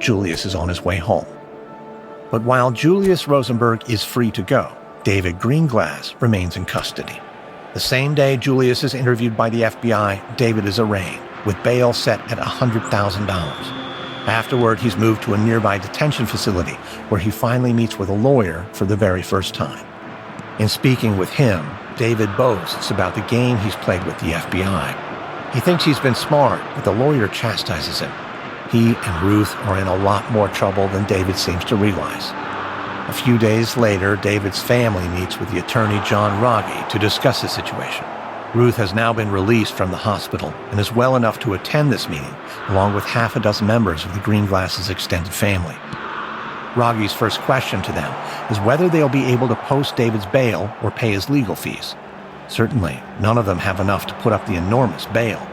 Julius is on his way home. But while Julius Rosenberg is free to go, David Greenglass remains in custody. The same day Julius is interviewed by the FBI, David is arraigned, with bail set at $100,000. Afterward, he's moved to a nearby detention facility where he finally meets with a lawyer for the very first time. In speaking with him, David boasts about the game he's played with the FBI. He thinks he's been smart, but the lawyer chastises him. He and Ruth are in a lot more trouble than David seems to realize. A few days later, David's family meets with the attorney John Rogge to discuss the situation. Ruth has now been released from the hospital and is well enough to attend this meeting, along with half a dozen members of the Greenglasses' extended family. Rogge's first question to them is whether they'll be able to post David's bail or pay his legal fees. Certainly, none of them have enough to put up the enormous bail.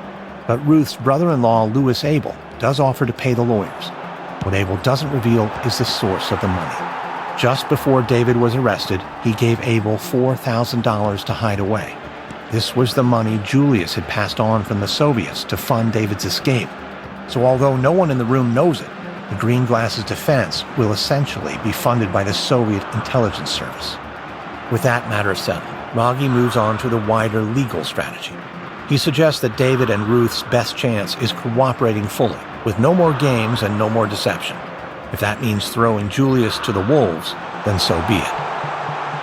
But Ruth's brother-in-law, Louis Abel, does offer to pay the lawyers. What Abel doesn't reveal is the source of the money. Just before David was arrested, he gave Abel $4,000 to hide away. This was the money Julius had passed on from the Soviets to fund David's escape. So although no one in the room knows it, the Greenglasses' defense will essentially be funded by the Soviet intelligence service. With that matter settled, Rogge moves on to the wider legal strategy. He suggests that David and Ruth's best chance is cooperating fully, with no more games and no more deception. If that means throwing Julius to the wolves, then so be it.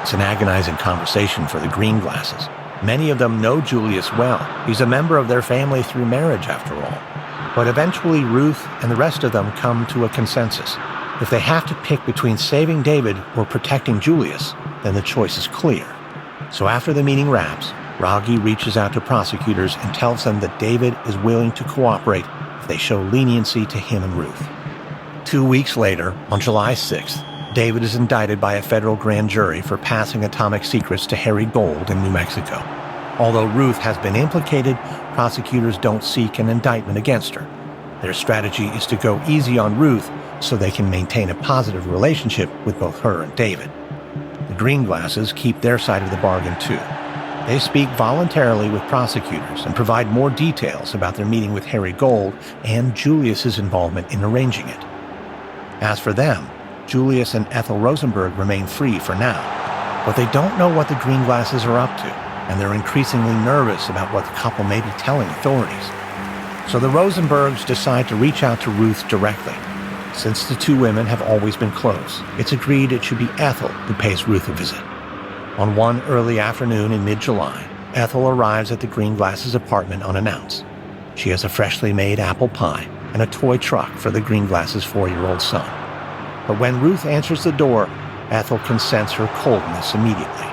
It's an agonizing conversation for the Greenglasses. Many of them know Julius well. He's a member of their family through marriage, after all. But eventually, Ruth and the rest of them come to a consensus. If they have to pick between saving David or protecting Julius, then the choice is clear. So after the meeting wraps, Rogge reaches out to prosecutors and tells them that David is willing to cooperate if they show leniency to him and Ruth. 2 weeks later, on July 6th, David is indicted by a federal grand jury for passing atomic secrets to Harry Gold in New Mexico. Although Ruth has been implicated, prosecutors don't seek an indictment against her. Their strategy is to go easy on Ruth so they can maintain a positive relationship with both her and David. The Greenglasses keep their side of the bargain too. They speak voluntarily with prosecutors and provide more details about their meeting with Harry Gold and Julius's involvement in arranging it. As for them, Julius and Ethel Rosenberg remain free for now, but they don't know what the Greenglasses are up to, and they're increasingly nervous about what the couple may be telling authorities. So the Rosenbergs decide to reach out to Ruth directly. Since the two women have always been close, it's agreed it should be Ethel who pays Ruth a visit. On one early afternoon in mid-July, Ethel arrives at the Greenglasses' apartment unannounced. She has a freshly made apple pie and a toy truck for the Greenglasses' 4-year-old son. But when Ruth answers the door, Ethel can sense her coldness immediately.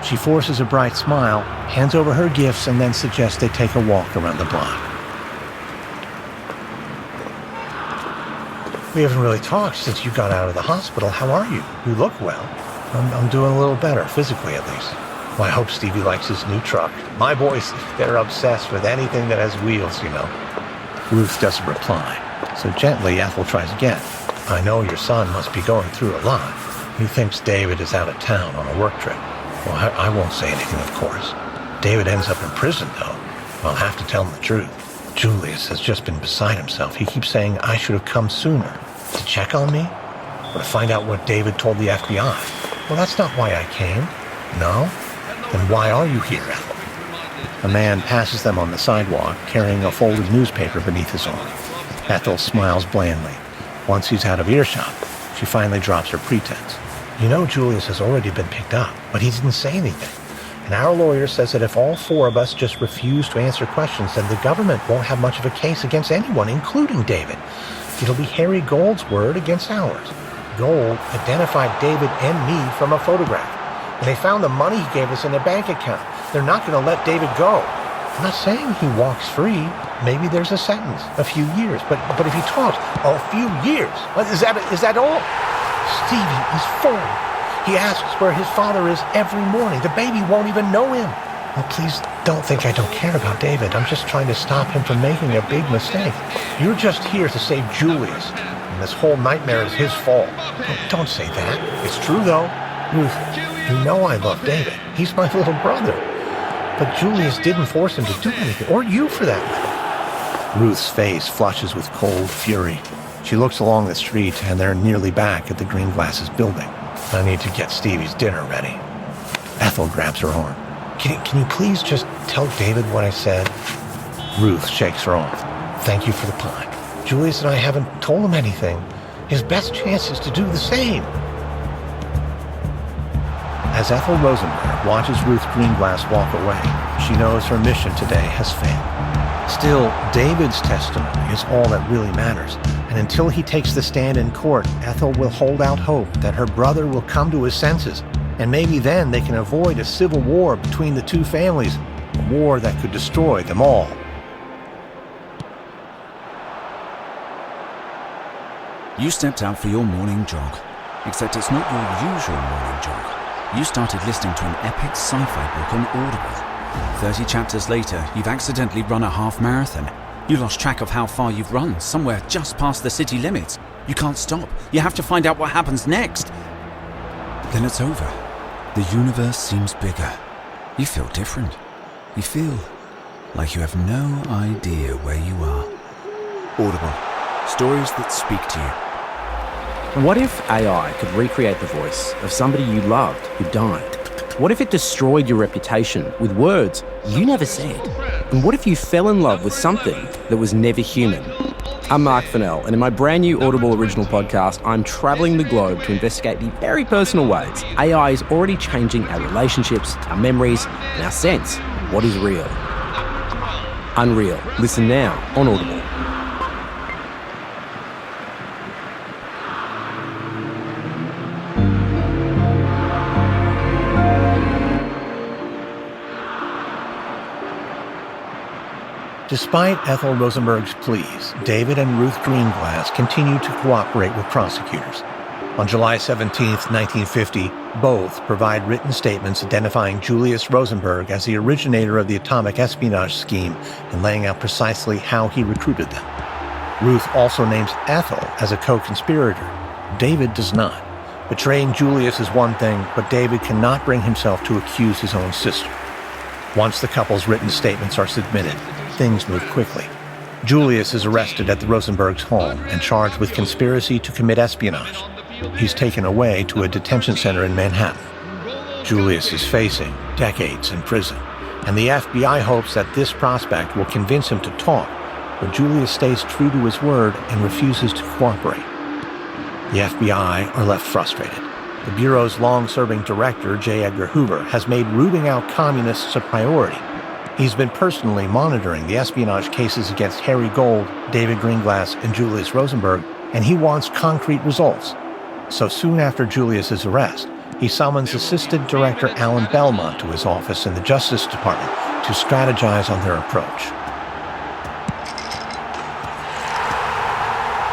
She forces a bright smile, hands over her gifts, and then suggests they take a walk around the block. We haven't really talked since you got out of the hospital. How are you? You look well. I'm doing a little better, physically at least. Well, I hope Stevie likes his new truck. My boys, they're obsessed with anything that has wheels, you know. Ruth doesn't reply, so gently Ethel tries again. I know your son must be going through a lot. He thinks David is out of town on a work trip. Well, I won't say anything, of course. David ends up in prison, though. I'll have to tell him the truth. Julius has just been beside himself. He keeps saying I should have come sooner. To check on me? Or to find out what David told the FBI? Well, that's not why I came. No? Then why are you here, Ethel? A man passes them on the sidewalk, carrying a folded newspaper beneath his arm. Ethel smiles blandly. Once he's out of earshot, she finally drops her pretense. You know Julius has already been picked up, but he didn't say anything. And our lawyer says that if all four of us just refuse to answer questions, then the government won't have much of a case against anyone, including David. It'll be Harry Gold's word against ours. Gold identified David and me from a photograph. And they found the money he gave us in a bank account. They're not going to let David go. I'm not saying he walks free. Maybe there's a sentence, a few years. But if he talks, a few years. Is that all? Stevie is 4. He asks where his father is every morning. The baby won't even know him. Well, please don't think I don't care about David. I'm just trying to stop him from making a big mistake. You're just here to save Julius. And this whole nightmare is his fault. Don't say that. It's true, though. Ruth, you know I love David. He's my little brother. But Julius didn't force him to do anything, or you for that matter. Ruth's face flushes with cold fury. She looks along the street, and they're nearly back at the Greenglasses building. I need to get Stevie's dinner ready. Ethel grabs her arm. Can you please just tell David what I said? Ruth shakes her arm. Thank you for the pie. Julius and I haven't told him anything. His best chance is to do the same. As Ethel Rosenberg watches Ruth Greenglass walk away, she knows her mission today has failed. Still, David's testimony is all that really matters, and until he takes the stand in court, Ethel will hold out hope that her brother will come to his senses, and maybe then they can avoid a civil war between the two families, a war that could destroy them all. You stepped out for your morning jog, except it's not your usual morning jog. You started listening to an epic sci-fi book on Audible. 30 chapters later, you've accidentally run a half marathon. You lost track of how far you've run, somewhere just past the city limits. You can't stop. You have to find out what happens next. Then it's over. The universe seems bigger. You feel different. You feel like you have no idea where you are. Audible. Stories that speak to you. What if AI could recreate the voice of somebody you loved who died? What if it destroyed your reputation with words you never said? And what if you fell in love with something that was never human? I'm Mark Fennell, and in my brand new Audible original podcast, I'm travelling the globe to investigate the very personal ways AI is already changing our relationships, our memories, and our sense of what is real. Unreal. Listen now on Audible. Despite Ethel Rosenberg's pleas, David and Ruth Greenglass continue to cooperate with prosecutors. On July 17, 1950, both provide written statements identifying Julius Rosenberg as the originator of the atomic espionage scheme and laying out precisely how he recruited them. Ruth also names Ethel as a co-conspirator. David does not. Betraying Julius is one thing, but David cannot bring himself to accuse his own sister. Once the couple's written statements are submitted, things move quickly. Julius is arrested at the Rosenbergs' home and charged with conspiracy to commit espionage. He's taken away to a detention center in Manhattan. Julius is facing decades in prison, and the FBI hopes that this prospect will convince him to talk, but Julius stays true to his word and refuses to cooperate. The FBI are left frustrated. The Bureau's long-serving director, J. Edgar Hoover, has made rooting out communists a priority. He's been personally monitoring the espionage cases against Harry Gold, David Greenglass, and Julius Rosenberg, and he wants concrete results. So soon after Julius's arrest, he summons Assistant Director Alan Belmont to his office in the Justice Department to strategize on their approach.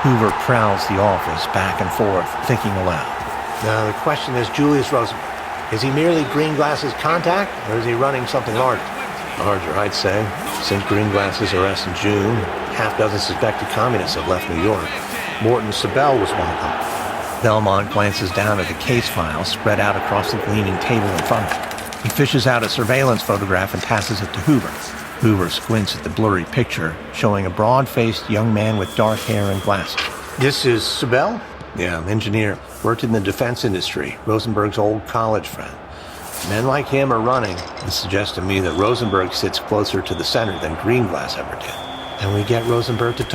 Hoover prowls the office back and forth, thinking aloud. Now the question is Julius Rosenberg. Is he merely Greenglass's contact, or is he running something larger? Larger, I'd say. Since Greenglass's arrest in June, half dozen suspected communists have left New York. Morton Sibel was one of them. Belmont glances down at the case file spread out across the gleaming table in front of him. He fishes out a surveillance photograph and passes it to Hoover. Hoover squints at the blurry picture, showing a broad-faced young man with dark hair and glasses. This is Sibel? Yeah, engineer. Worked in the defense industry, Rosenberg's old college friend. Men like him are running. It suggests to me that Rosenberg sits closer to the center than Greenglass ever did. And we get Rosenberg to talk.